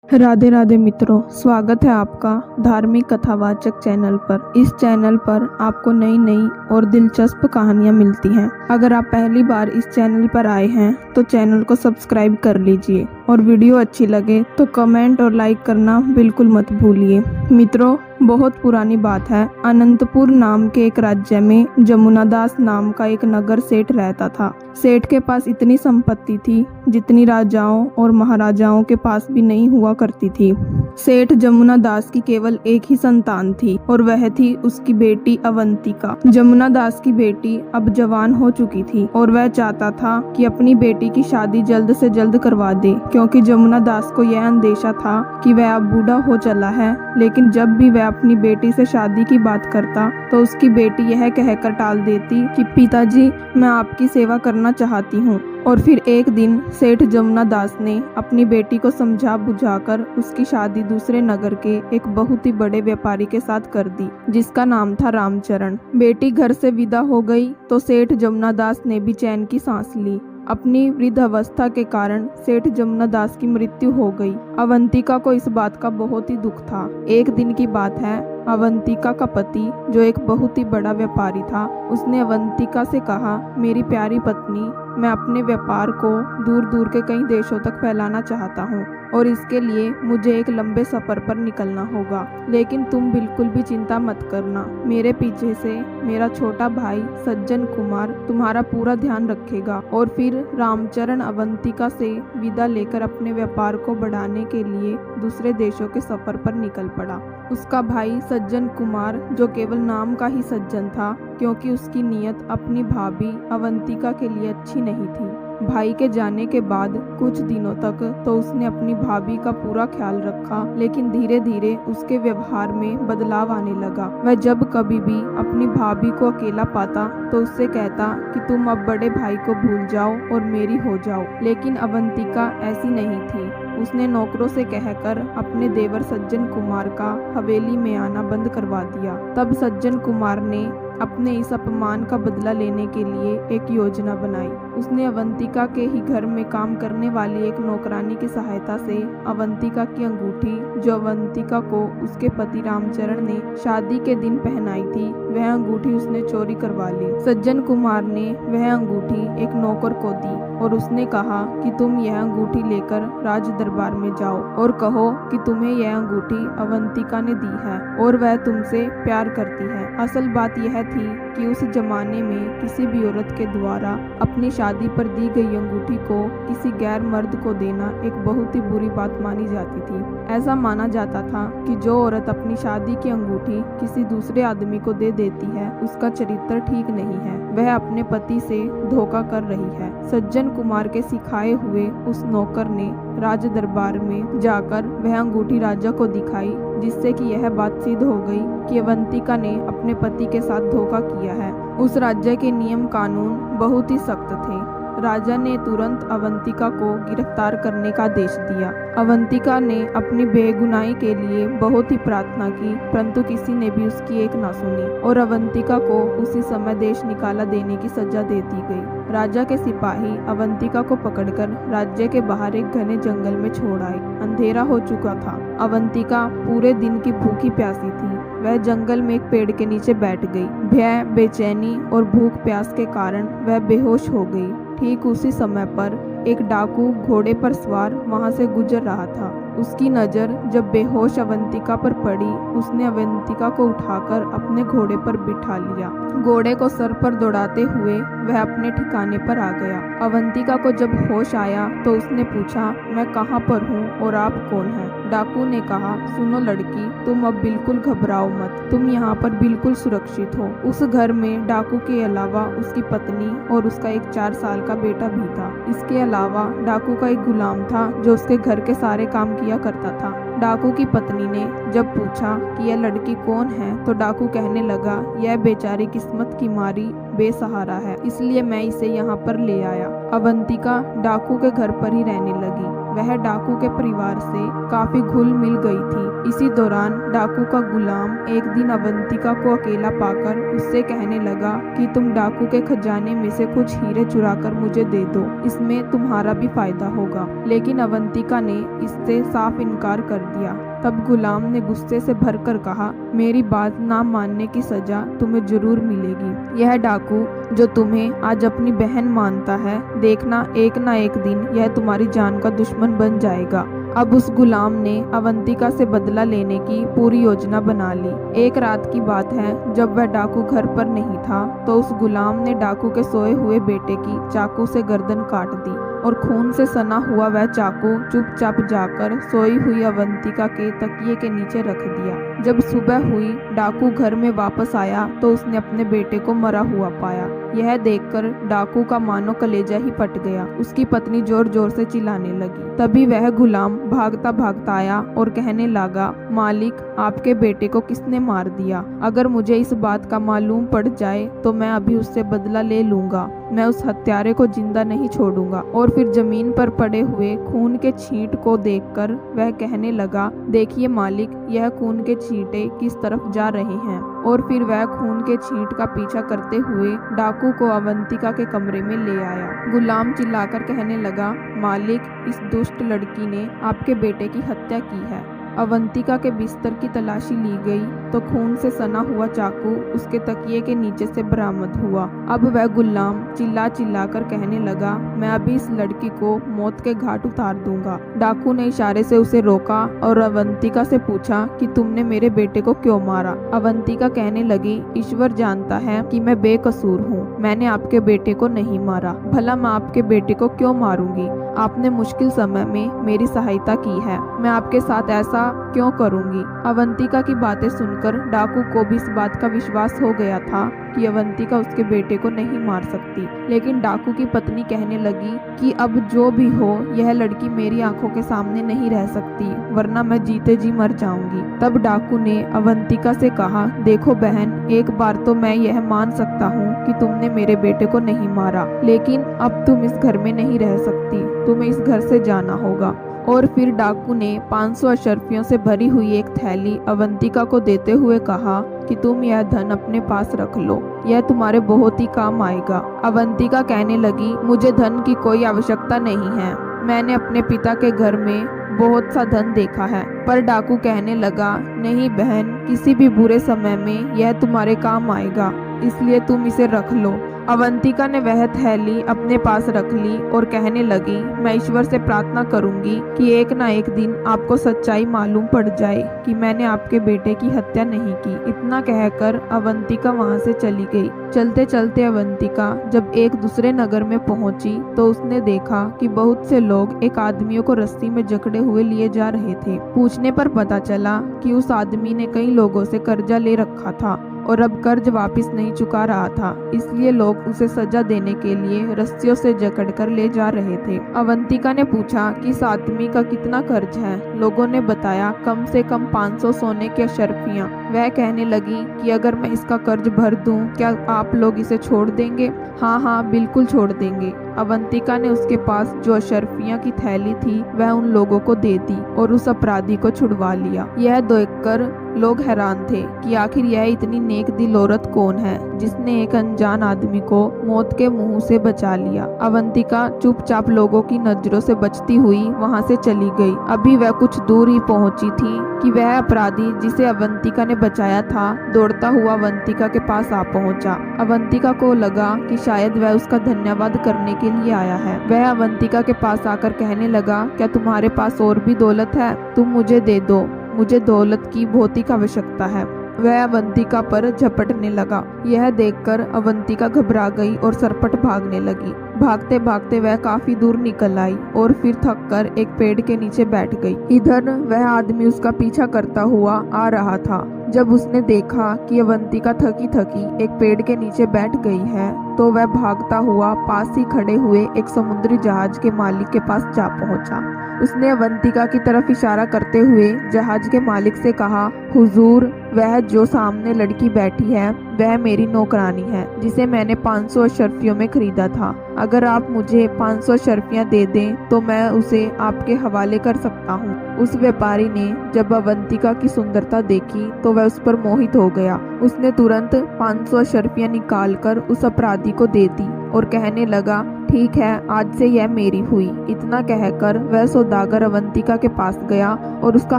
राधे राधे मित्रों, स्वागत है आपका धार्मिक कथावाचक चैनल पर। इस चैनल पर आपको नई नई और दिलचस्प कहानियां मिलती हैं। अगर आप पहली बार इस चैनल पर आए हैं तो चैनल को सब्सक्राइब कर लीजिए और वीडियो अच्छी लगे तो कमेंट और लाइक करना बिल्कुल मत भूलिए। मित्रों, बहुत पुरानी बात है। अनंतपुर नाम के एक राज्य में जमुनादास नाम का एक नगर सेठ रहता था। सेठ के पास इतनी संपत्ति थी जितनी राजाओं और महाराजाओं के पास भी नहीं हुआ करती थी। सेठ जमुनादास की केवल एक ही संतान थी और वह थी उसकी बेटी अवंतिका। जमुनादास की बेटी अब जवान हो चुकी थी और वह चाहता था कि अपनी बेटी की शादी जल्द से जल्द करवा दे, क्योंकि जमुनादास को यह अंदेशा था कि वह अब बूढ़ा हो चला है। लेकिन जब भी वह अपनी बेटी से शादी की बात करता तो उसकी बेटी यह कहकर टाल देती कि पिताजी, मैं आपकी सेवा करना चाहती हूँ। और फिर एक दिन सेठ जमुनादास ने अपनी बेटी को समझा बुझाकर उसकी शादी दूसरे नगर के एक बहुत ही बड़े व्यापारी के साथ कर दी, जिसका नाम था रामचरण। बेटी घर से विदा हो गई तो सेठ जमुनादास ने भी चैन की सांस ली। अपनी वृद्धावस्था के कारण सेठ जमुनादास की मृत्यु हो गई। अवंतिका को इस बात का बहुत ही दुख था। एक दिन की बात है, अवंतिका का पति, जो एक बहुत ही बड़ा व्यापारी था, उसने अवंतिका से कहा, मेरी प्यारी पत्नी, मैं अपने व्यापार को दूर दूर के कई देशों तक फैलाना चाहता हूँ और इसके लिए मुझे एक लंबे सफर पर निकलना होगा। लेकिन तुम बिल्कुल भी चिंता मत करना। मेरे पीछे से मेरा छोटा भाई सज्जन कुमार तुम्हारा पूरा ध्यान रखेगा। और फिर रामचरण अवंतिका से विदा लेकर अपने व्यापार को बढ़ाने के लिए दूसरे देशों के सफर पर निकल पड़ा। उसका भाई सज्जन कुमार, जो केवल नाम का ही सज्जन था, क्योंकि उसकी नीयत अपनी भाभी अवंतिका के लिए अच्छी नहीं थी। भाई के जाने के बाद कुछ दिनों तक तो उसने अपनी भाभी का पूरा ख्याल रखा, लेकिन धीरे धीरे उसके व्यवहार में बदलाव आने लगा। वह जब कभी भी अपनी भाभी को अकेला पाता तो उससे कहता कि तुम अब बड़े भाई को भूल जाओ और मेरी हो जाओ। लेकिन अवंतिका ऐसी नहीं थी। उसने नौकरों से कहकर अपने देवर सज्जन कुमार का हवेली में आना बंद करवा दिया। तब सज्जन कुमार ने अपने इस अपमान का बदला लेने के लिए एक योजना बनाई। उसने अवंतिका के ही घर में काम करने वाली एक नौकरानी की सहायता से अवंतिका की अंगूठी, जो अवंतिका को उसके पति रामचरण ने शादी के दिन पहनाई थी, वह अंगूठी उसने चोरी करवा ली। सज्जन कुमार ने वह अंगूठी एक नौकर को दी और उसने कहा कि तुम यह अंगूठी लेकर राज दरबार में जाओ और कहो कि तुम्हें यह अंगूठी अवंतिका ने दी है और वह तुमसे प्यार करती है। असल बात यह थी कि उस जमाने में किसी भी औरत के द्वारा अपनी शादी पर दी गई अंगूठी को किसी गैर मर्द को देना एक बहुत ही बुरी बात मानी जाती थी। ऐसा माना जाता था कि जो औरत अपनी शादी की अंगूठी किसी दूसरे आदमी को दे देती है, उसका चरित्र ठीक नहीं है, वह अपने पति से धोखा कर रही है। सज्जन कुमार के सिखाए हुए उस नौकर ने राज दरबार में जाकर वह अंगूठी राजा को दिखाई, जिससे कि यह बात सिद्ध हो गई कि अवंतिका ने अपने पति के साथ धोखा किया है। उस राज्य के नियम कानून बहुत ही सख्त थे। राजा ने तुरंत अवंतिका को गिरफ्तार करने का आदेश दिया। अवंतिका ने अपनी बेगुनाही के लिए बहुत ही प्रार्थना की, परंतु किसी ने भी उसकी एक ना सुनी और अवंतिका को उसी समय देश निकाला देने की सजा दे दी गई। राजा के सिपाही अवंतिका को पकड़कर राज्य के बाहर एक घने जंगल में छोड़ आए। अंधेरा हो चुका था। अवंतिका पूरे दिन की भूखी प्यासी थी। वह जंगल में एक पेड़ के नीचे बैठ गई। भय, बेचैनी और भूख प्यास के कारण वह बेहोश हो गई। ठीक उसी समय पर एक डाकू घोड़े पर सवार वहां से गुजर रहा था। उसकी नजर जब बेहोश अवंतिका पर पड़ी, उसने अवंतिका को उठाकर अपने घोड़े पर बिठा लिया। घोड़े को सर पर दौड़ाते हुए वह अपने ठिकाने पर आ गया। अवंतिका को जब होश आया तो उसने पूछा, मैं कहाँ पर हूँ और आप कौन हैं? डाकू ने कहा, सुनो लड़की, तुम अब बिल्कुल घबराओ मत, तुम यहाँ पर बिल्कुल सुरक्षित हो। उस घर में डाकू के अलावा उसकी पत्नी और उसका एक 4 साल का बेटा भी था। इसके अलावा डाकू का एक गुलाम था जो उसके घर के सारे काम किया करता था। डाकू की पत्नी ने जब पूछा कि यह लड़की कौन है तो डाकू कहने लगा, यह बेचारी किस्मत की मारी बेसहारा है, इसलिए मैं इसे यहाँ पर ले आया। अवंतिका डाकू के घर पर ही रहने लगी। वह डाकू के परिवार से काफी घुल मिल गई थी। इसी दौरान डाकू का गुलाम एक दिन अवंतिका को अकेला पाकर उससे कहने लगा कि तुम डाकू के खजाने में से कुछ हीरे चुराकर मुझे दे दो, इसमें तुम्हारा भी फायदा होगा। लेकिन अवंतिका ने इससे साफ इनकार कर दिया। तब गुलाम ने गुस्से से भरकर कहा, मेरी बात ना मानने की सजा तुम्हें जरूर मिलेगी। यह डाकू जो तुम्हें आज अपनी बहन मानता है, देखना एक ना एक दिन यह तुम्हारी जान का दुश्मन बन जाएगा। अब उस गुलाम ने अवंतिका से बदला लेने की पूरी योजना बना ली। एक रात की बात है, जब वह डाकू घर पर नहीं था तो उस गुलाम ने डाकू के सोए हुए बेटे की चाकू से गर्दन काट दी और खून से सना हुआ वह चाकू चुपचाप जाकर सोई हुई अवंतिका के तकिए के नीचे रख दिया। जब सुबह हुई, डाकू घर में वापस आया तो उसने अपने बेटे को मरा हुआ पाया। यह देखकर डाकू का मानो कलेजा ही फट गया। उसकी पत्नी जोर जोर से चिल्लाने लगी। तभी वह गुलाम भागता भागता आया और कहने लगा, मालिक, आपके बेटे को किसने मार दिया? अगर मुझे इस बात का मालूम पड़ जाए तो मैं अभी उससे बदला ले लूंगा। मैं उस हत्यारे को जिंदा नहीं छोड़ूंगा। और फिर जमीन पर पड़े हुए खून के छींट को देखकर वह कहने लगा, देखिए मालिक, यह खून के छींटे किस तरफ जा रहे हैं। और फिर वह खून के छींट का पीछा करते हुए डाकू को अवंतिका के कमरे में ले आया। गुलाम चिल्लाकर कहने लगा, मालिक, इस दुष्ट लड़की ने आपके बेटे की हत्या की है। अवंतिका के बिस्तर की तलाशी ली गई तो खून से सना हुआ चाकू उसके तकिए के नीचे से बरामद हुआ। अब वह गुलाम चिल्ला चिल्ला कर कहने लगा, मैं अभी इस लड़की को मौत के घाट उतार दूंगा। डाकू ने इशारे से उसे रोका और अवंतिका से पूछा कि तुमने मेरे बेटे को क्यों मारा? अवंतिका कहने लगी, ईश्वर जानता है कि मैं बेकसूर हूँ, मैंने आपके बेटे को नहीं मारा। भला मैं आपके बेटे को क्यों मारूंगी? आपने मुश्किल समय में मेरी सहायता की है, मैं आपके साथ ऐसा क्यों करूंगी? अवंतिका की बातें सुनकर डाकू को भी इस बात का विश्वास हो गया था कि अवंतिका उसके बेटे को नहीं मार सकती। लेकिन डाकू की पत्नी कहने लगी कि अब जो भी हो, यह लड़की मेरी आंखों के सामने नहीं रह सकती, वरना मैं जीते जी मर जाऊंगी। तब डाकू ने अवंतिका से कहा, देखो बहन, एक बार तो मैं यह मान सकता हूँ कि तुमने मेरे बेटे को नहीं मारा, लेकिन अब तुम इस घर में नहीं रह सकती, तुम्हें इस घर से जाना होगा। और फिर डाकू ने 500 अशर्फियों से भरी हुई एक थैली अवंतिका को देते हुए कहा कि तुम यह धन अपने पास रख लो, यह तुम्हारे बहुत ही काम आएगा। अवंतिका कहने लगी, मुझे धन की कोई आवश्यकता नहीं है, मैंने अपने पिता के घर में बहुत सा धन देखा है। पर डाकू कहने लगा, नहीं बहन, किसी भी बुरे समय में यह तुम्हारे काम आएगा, इसलिए तुम इसे रख लो। अवंतिका ने वह थैली अपने पास रख ली और कहने लगी, मैं ईश्वर से प्रार्थना करूंगी कि एक ना एक दिन आपको सच्चाई मालूम पड़ जाए कि मैंने आपके बेटे की हत्या नहीं की। इतना कहकर अवंतिका वहां से चली गई। चलते चलते अवंतिका जब एक दूसरे नगर में पहुंची तो उसने देखा कि बहुत से लोग एक आदमियों को रस्सी में जकड़े हुए लिए जा रहे थे। पूछने पर पता चला कि उस आदमी ने कई लोगों से कर्जा ले रखा था और अब कर्ज वापस नहीं चुका रहा था, इसलिए लोग उसे सजा देने के लिए रस्सियों से जकड़कर ले जा रहे थे। अवंतिका ने पूछा कि इस आदमी का कितना कर्ज है? लोगों ने बताया, कम से कम 500 सोने की अशर्फियां। वह कहने लगी कि अगर मैं इसका कर्ज भर दूं, क्या आप लोग इसे छोड़ देंगे? हाँ हाँ, बिल्कुल छोड़ देंगे। अवंतिका ने उसके पास जो अशर्फियां की थैली थी वह उन लोगों को दे दी और उस अपराधी को छुड़वा लिया। यह देखकर लोग हैरान थे कि आखिर यह इतनी नेक दिल औरत कौन है जिसने एक अनजान आदमी को मौत के मुंह से बचा लिया। अवंतिका चुपचाप लोगों की नजरों से बचती हुई वहां से चली गई। अभी वह कुछ दूर ही पहुंची थी कि वह अपराधी जिसे अवंतिका ने बचाया था दौड़ता हुआ अवंतिका के पास आ पहुंचा। अवंतिका को लगा कि शायद वह उसका धन्यवाद करने के लिए आया है। वह अवंतिका के पास आकर कहने लगा, क्या तुम्हारे पास और भी दौलत है? तुम मुझे दे दो, मुझे दौलत की भौतिक आवश्यकता है। वह अवंतिका पर झपटने लगा। यह देखकर अवंतिका घबरा गई और सरपट भागने लगी। भागते भागते वह काफी दूर निकल आई और फिर थककर एक पेड़ के नीचे बैठ गई। इधर वह आदमी उसका पीछा करता हुआ आ रहा था। जब उसने देखा कि अवंतिका थकी थकी एक पेड़ के नीचे बैठ गई है तो वह भागता हुआ पास ही खड़े हुए एक समुद्री जहाज के मालिक के पास जा पहुंचा। उसने अवंतिका की तरफ इशारा करते हुए जहाज के मालिक से कहा, हुजूर, वह जो सामने लड़की बैठी है वह मेरी नौकरानी है, जिसे मैंने 500 अशर्फियों में खरीदा था। अगर आप मुझे 500 अशर्फियाँ दे दें तो मैं उसे आपके हवाले कर सकता हूँ। उस व्यापारी ने जब अवंतिका की सुंदरता देखी तो वह उस पर मोहित हो गया। उसने तुरंत 500 अशर्फियाँ निकालकर उस अपराधी को दे दी और कहने लगा, ठीक है, आज से यह मेरी हुई। इतना कहकर वह सौदागर अवंतिका के पास गया और उसका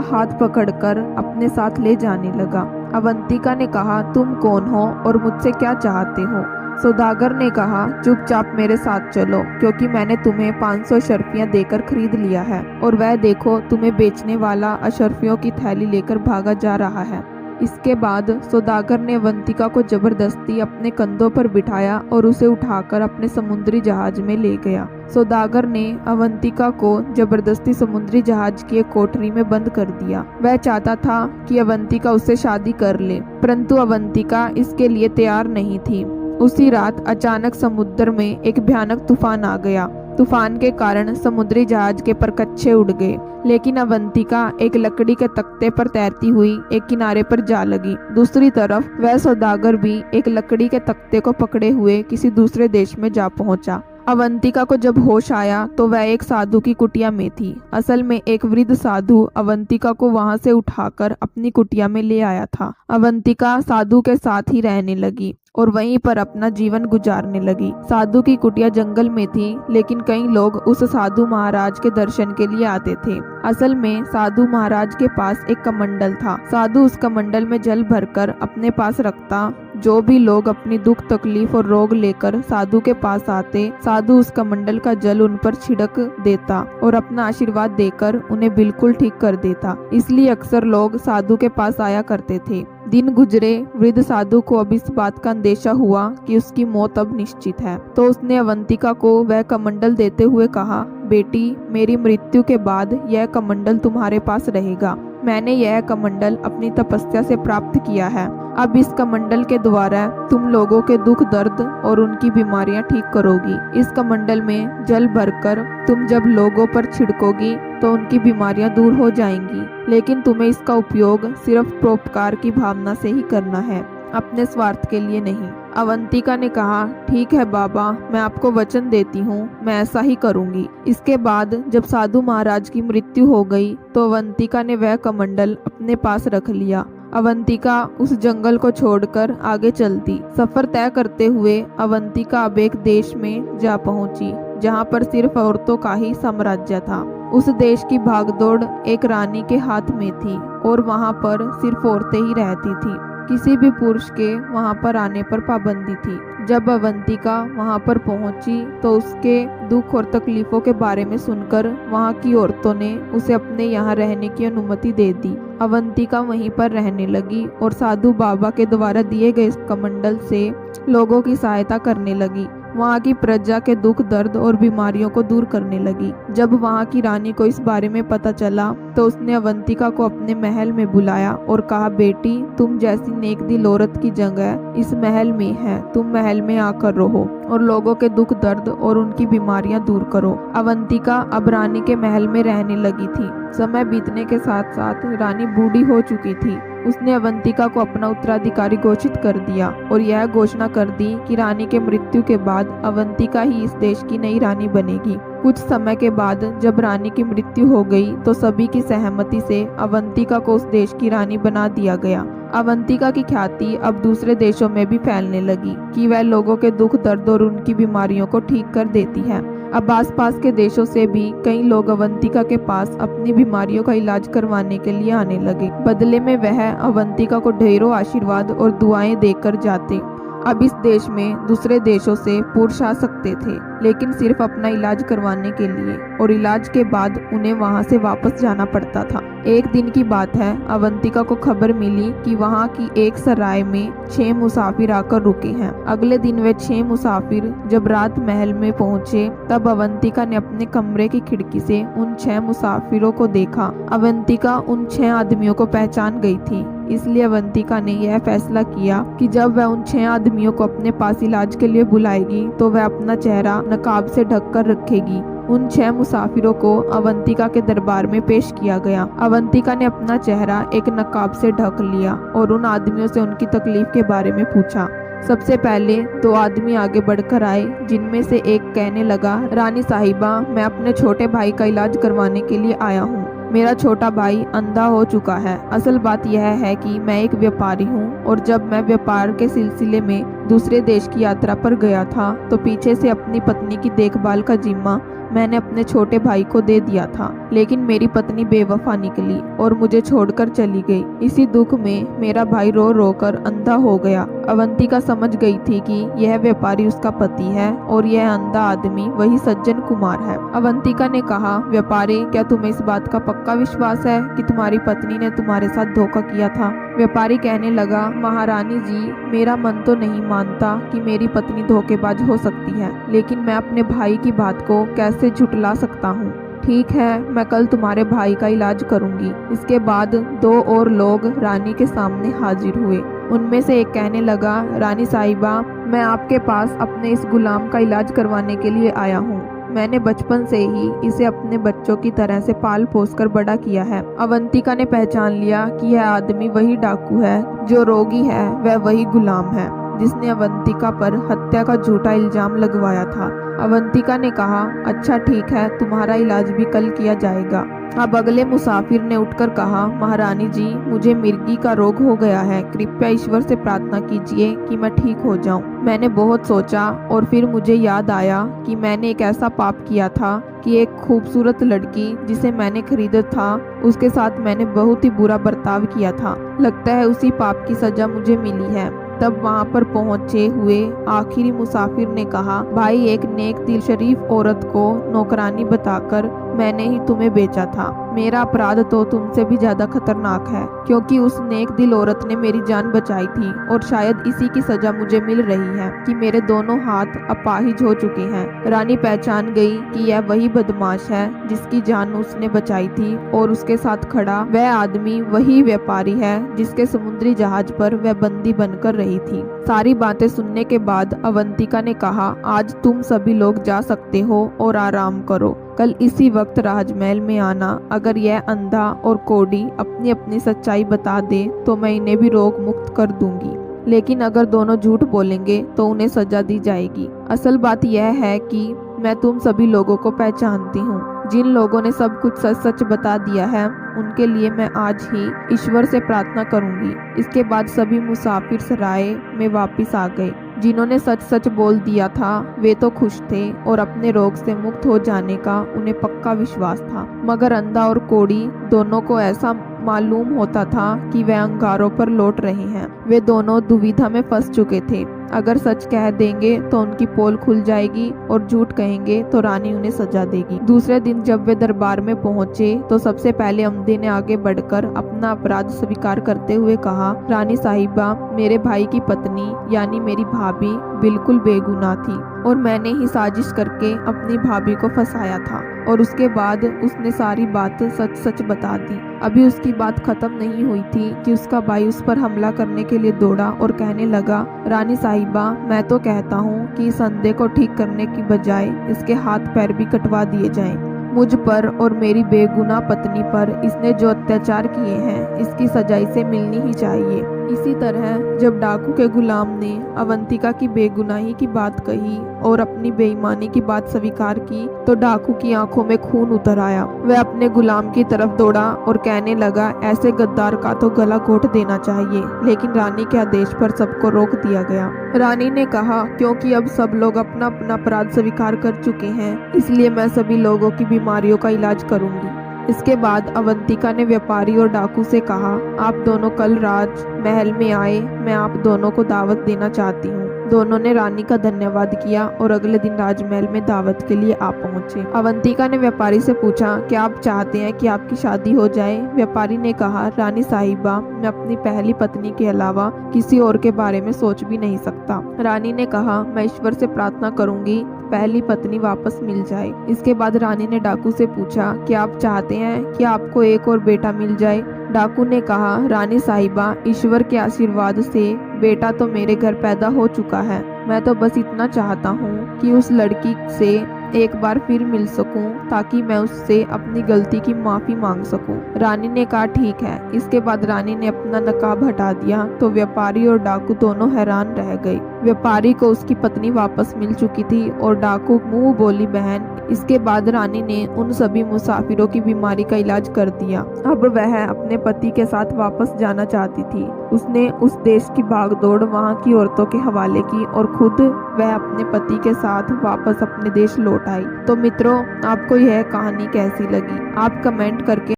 हाथ पकड़कर अपने साथ ले जाने लगा। अवंतिका ने कहा, तुम कौन हो और मुझसे क्या चाहते हो? सौदागर ने कहा, चुपचाप मेरे साथ चलो, क्योंकि मैंने तुम्हें 500 अशर्फियाँ देकर खरीद लिया है और वह देखो तुम्हें बेचने वाला अशर्फियों की थैली लेकर भागा जा रहा है। इसके बाद सौदागर ने अवंतिका को जबरदस्ती अपने कंधों पर बिठाया और उसे उठाकर अपने समुद्री जहाज में ले गया। सौदागर ने अवंतिका को जबरदस्ती समुद्री जहाज की एक कोठरी में बंद कर दिया। वह चाहता था कि अवंतिका उससे शादी कर ले, परंतु अवंतिका इसके लिए तैयार नहीं थी। उसी रात अचानक समुद्र में एक भयानक तूफान आ गया। तूफान के कारण समुद्री जहाज के परकच्चे उड़ गए, लेकिन अवंतिका एक लकड़ी के तख्ते पर तैरती हुई एक किनारे पर जा लगी। दूसरी तरफ वह सौदागर भी एक लकड़ी के तख्ते को पकड़े हुए किसी दूसरे देश में जा पहुंचा। अवंतिका को जब होश आया तो वह एक साधु की कुटिया में थी। असल में एक वृद्ध साधु अवंतिका को वहां से उठाकर अपनी कुटिया में ले आया था। अवंतिका साधु के साथ ही रहने लगी और वहीं पर अपना जीवन गुजारने लगी। साधु की कुटिया जंगल में थी, लेकिन कई लोग उस साधु महाराज के दर्शन के लिए आते थे। असल में साधु महाराज के पास एक कमंडल था। साधु उस कमंडल में जल भरकर अपने पास रखता। जो भी लोग अपनी दुख तकलीफ और रोग लेकर साधु के पास आते, साधु उस कमंडल का जल उन पर छिड़क देता और अपना आशीर्वाद देकर उन्हें बिल्कुल ठीक कर देता। इसलिए अक्सर लोग साधु के पास आया करते थे। दिन गुजरे, वृद्ध साधु को अब इस बात का अंदेशा हुआ कि उसकी मौत अब निश्चित है। तो उसने अवंतिका को वह कमंडल देते हुए कहा, बेटी, मेरी मृत्यु के बाद यह कमंडल तुम्हारे पास रहेगा। मैंने यह कमंडल अपनी तपस्या से प्राप्त किया है। अब इस कमंडल के द्वारा तुम लोगों के दुख दर्द और उनकी बीमारियां ठीक करोगी। इस कमंडल में जल भरकर तुम जब लोगों पर छिड़कोगी तो उनकी बीमारियां दूर हो जाएंगी, लेकिन तुम्हें इसका उपयोग सिर्फ परोपकार की भावना से ही करना है, अपने स्वार्थ के लिए नहीं। अवंतिका ने कहा, ठीक है बाबा, मैं आपको वचन देती हूँ, मैं ऐसा ही करूँगी। इसके बाद जब साधु महाराज की मृत्यु हो गई तो अवंतिका ने वह कमंडल अपने पास रख लिया। अवंतिका उस जंगल को छोड़कर आगे चलती। सफर तय करते हुए अवंतिका अब एक देश में जा पहुंची, जहां पर सिर्फ औरतों का ही साम्राज्य था। उस देश की भागदौड़ एक रानी के हाथ में थी और वहां पर सिर्फ औरतें ही रहती थी। किसी भी पुरुष के वहां पर आने पर पाबंदी थी। जब अवंतिका वहां पर पहुंची तो उसके दुख और तकलीफों के बारे में सुनकर वहां की औरतों ने उसे अपने यहाँ रहने की अनुमति दे दी। अवंतिका वहीं पर रहने लगी और साधु बाबा के द्वारा दिए गए कमंडल से लोगों की सहायता करने लगी। वहाँ की प्रजा के दुख दर्द और बीमारियों को दूर करने लगी। जब वहाँ की रानी को इस बारे में पता चला तो उसने अवंतिका को अपने महल में बुलाया और कहा, बेटी, तुम जैसी नेक दिल औरत की जगह इस महल में है। तुम महल में आकर रहो और लोगों के दुख दर्द और उनकी बीमारियां दूर करो। अवंतिका अब रानी के महल में रहने लगी थी। समय बीतने के साथ साथ रानी बूढ़ी हो चुकी थी। उसने अवंतिका को अपना उत्तराधिकारी घोषित कर दिया और यह घोषणा कर दी कि रानी के मृत्यु के बाद अवंतिका ही इस देश की नई रानी बनेगी। कुछ समय के बाद जब रानी की मृत्यु हो गई तो सभी की सहमति से अवंतिका को उस देश की रानी बना दिया गया। अवंतिका की ख्याति अब दूसरे देशों में भी फैलने लगी कि वह लोगों के दुख दर्द और उनकी बीमारियों को ठीक कर देती है। अब आसपास के देशों से भी कई लोग अवंतिका के पास अपनी बीमारियों का इलाज करवाने के लिए आने लगे। बदले में वह अवंतिका को ढेरों आशीर्वाद और दुआएं देकर जाते। अब इस देश में दूसरे देशों से पुरुष आ सकते थे, लेकिन सिर्फ अपना इलाज करवाने के लिए, और इलाज के बाद उन्हें वहां से वापस जाना पड़ता था। एक दिन की बात है, अवंतिका को खबर मिली कि वहां की एक सराय में 6 मुसाफिर आकर रुके हैं। अगले दिन वे 6 मुसाफिर जब रात महल में पहुंचे तब अवंतिका ने अपने कमरे की खिड़की से उन 6 मुसाफिरों को देखा। अवंतिका उन 6 आदमियों को पहचान गई थी, इसलिए अवंतिका ने यह फैसला किया कि जब वह उन 6 आदमियों को अपने पास इलाज के लिए बुलाएगी तो वह अपना चेहरा नकाब से ढककर रखेगी उन 6 मुसाफिरों को अवंतिका के दरबार में पेश किया गया। अवंतिका ने अपना चेहरा एक नकाब से ढक लिया और उन आदमियों से उनकी तकलीफ के बारे में पूछा। सबसे पहले 2 आदमी आगे बढ़कर आए, जिनमें से एक कहने लगा, रानी साहिबा, मैं अपने छोटे भाई का इलाज करवाने के लिए आया हूँ। मेरा छोटा भाई अंधा हो चुका है। असल बात यह है कि मैं एक व्यापारी हूँ और जब मैं व्यापार के सिलसिले में दूसरे देश की यात्रा पर गया था तो पीछे से अपनी पत्नी की देखभाल का जिम्मा मैंने अपने छोटे भाई को दे दिया था, लेकिन मेरी पत्नी बेवफा निकली और मुझे छोड़कर चली गई। इसी दुख में मेरा भाई रो रो कर अंधा हो गया। अवंतिका समझ गई थी कि यह व्यापारी उसका पति है और यह अंधा आदमी वही सज्जन कुमार है। अवंतिका ने कहा, व्यापारी, क्या तुम्हें इस बात का पक्का विश्वास है कि तुम्हारी पत्नी ने तुम्हारे साथ धोखा किया था? व्यापारी कहने लगा, महारानी जी, मेरा मन तो नहीं मानता कि मेरी पत्नी धोखेबाज हो सकती है, लेकिन मैं अपने भाई की बात को कैसे झुठला सकता हूँ। ठीक है, मैं कल तुम्हारे भाई का इलाज करूंगी। इसके बाद 2 और लोग रानी के सामने हाजिर हुए। उनमें से एक कहने लगा, रानी साहिबा, मैं आपके पास अपने इस गुलाम का इलाज करवाने के लिए आया हूँ। मैंने बचपन से ही इसे अपने बच्चों की तरह से पाल पोस कर बड़ा किया है। अवंतिका ने पहचान लिया कि यह आदमी वही डाकू है, जो रोगी है वह वही गुलाम है जिसने अवंतिका पर हत्या का झूठा इल्जाम लगवाया था। अवंतिका ने कहा, अच्छा ठीक है, तुम्हारा इलाज भी कल किया जाएगा। अब अगले मुसाफिर ने उठकर कहा, महारानी जी, मुझे मिर्गी का रोग हो गया है, कृपया ईश्वर से प्रार्थना कीजिए कि मैं ठीक हो जाऊं। मैंने बहुत सोचा और फिर मुझे याद आया कि मैंने एक ऐसा पाप किया था कि एक खूबसूरत लड़की जिसे मैंने खरीदा था उसके साथ मैंने बहुत ही बुरा बर्ताव किया था। लगता है उसी पाप की सजा मुझे मिली है। तब वहां पर पहुंचे हुए आखिरी मुसाफिर ने कहा, भाई, एक नेक दिल शरीफ औरत को नौकरानी बताकर मैंने ही तुम्हें बेचा था। मेरा अपराध तो तुमसे भी ज्यादा खतरनाक है, क्योंकि उस नेक दिल औरत ने मेरी जान बचाई थी और शायद इसी की सजा मुझे मिल रही है कि मेरे दोनों हाथ अपाहिज हो चुके हैं। रानी पहचान गई कि यह वही बदमाश है जिसकी जान उसने बचाई थी और उसके साथ खड़ा वह आदमी वही व्यापारी है जिसके समुद्री जहाज पर वह बंदी बनकर रही थी। सारी बातें सुनने के बाद अवंतिका ने कहा, आज तुम सभी लोग जा सकते हो और आराम करो। कल इसी वक्त राजमहल में आना। अगर यह अंधा और कोढ़ी अपनी अपनी सच्चाई बता दे तो मैं इन्हें भी रोग मुक्त कर दूंगी, लेकिन अगर दोनों झूठ बोलेंगे तो उन्हें सजा दी जाएगी। असल बात यह है कि मैं तुम सभी लोगों को पहचानती हूँ। जिन लोगों ने सब कुछ सच सच बता दिया है उनके लिए मैं आज ही ईश्वर से प्रार्थना करूंगी। इसके बाद सभी मुसाफिर सराय में वापस आ गए। जिन्होंने सच सच बोल दिया था वे तो खुश थे और अपने रोग से मुक्त हो जाने का उन्हें पक्का विश्वास था, मगर अंधा और कोढ़ी दोनों को ऐसा मालूम होता था कि वे अंगारों पर लौट रहे हैं। वे दोनों दुविधा में फंस चुके थे। अगर सच कह देंगे तो उनकी पोल खुल जाएगी और झूठ कहेंगे तो रानी उन्हें सजा देगी। दूसरे दिन जब वे दरबार में पहुंचे तो सबसे पहले अमदे ने आगे बढ़कर अपना अपराध स्वीकार करते हुए कहा, रानी साहिबा, मेरे भाई की पत्नी यानी मेरी भाभी बिल्कुल बेगुनाह थी और मैंने ही साजिश करके अपनी भाभी को फंसाया था और उसके बाद उसने सारी बात सच सच बता दी। अभी उसकी बात खत्म नहीं हुई थी कि उसका भाई उस पर हमला करने के लिए दौड़ा और कहने लगा, रानी साहिबा, मैं तो कहता हूँ कि इस अंधे को ठीक करने की बजाय इसके हाथ पैर भी कटवा दिए जाएं। मुझ पर और मेरी बेगुनाह पत्नी पर इसने जो अत्याचार किए हैं इसकी सजा इसे मिलनी ही चाहिए। इसी तरह जब डाकू के गुलाम ने अवंतिका की बेगुनाही की बात कही और अपनी बेईमानी की बात स्वीकार की तो डाकू की आंखों में खून उतर आया। वह अपने गुलाम की तरफ दौड़ा और कहने लगा, ऐसे गद्दार का तो गला घोट देना चाहिए, लेकिन रानी के आदेश पर सबको रोक दिया गया। रानी ने कहा, क्योंकि अब सब लोग अपना अपना अपराध स्वीकार कर चुके हैं, इसलिए मैं सभी लोगों की बीमारियों का इलाज करूंगी। इसके बाद अवंतिका ने व्यापारी और डाकू से कहा, आप दोनों कल राज महल में आए, मैं आप दोनों को दावत देना चाहती हूँ। दोनों ने रानी का धन्यवाद किया और अगले दिन राजमहल में दावत के लिए आ पहुंचे। अवंतिका ने व्यापारी से पूछा, क्या आप चाहते हैं कि आपकी शादी हो जाए? व्यापारी ने कहा, रानी साहिबा, मैं अपनी पहली पत्नी के अलावा किसी और के बारे में सोच भी नहीं सकता। रानी ने कहा, मैं ईश्वर से प्रार्थना करूंगी पहली पत्नी वापस मिल जाए। इसके बाद रानी ने डाकू से पूछा, क्या आप चाहते हैं कि आपको एक और बेटा मिल जाए? डाकू ने कहा, रानी साहिबा, ईश्वर के आशीर्वाद से बेटा तो मेरे घर पैदा हो चुका है। मैं तो बस इतना चाहता हूँ कि उस लड़की से एक बार फिर मिल सकूं ताकि मैं उससे अपनी गलती की माफी मांग सकूं। रानी ने कहा ठीक है। इसके बाद रानी ने अपना नकाब हटा दिया तो व्यापारी और डाकू दोनों हैरान रह गए। व्यापारी को उसकी पत्नी वापस मिल चुकी थी और डाकू मुंह बोली बहन। इसके बाद रानी ने उन सभी मुसाफिरों की बीमारी का इलाज कर दिया। अब वह अपने पति के साथ वापस जाना चाहती थी। उसने उस देश की भागदौड़ वहां की औरतों के हवाले की और खुद वह अपने पति के साथ वापस अपने देश लौट आई। तो मित्रों, आपको यह कहानी कैसी लगी? आप कमेंट करके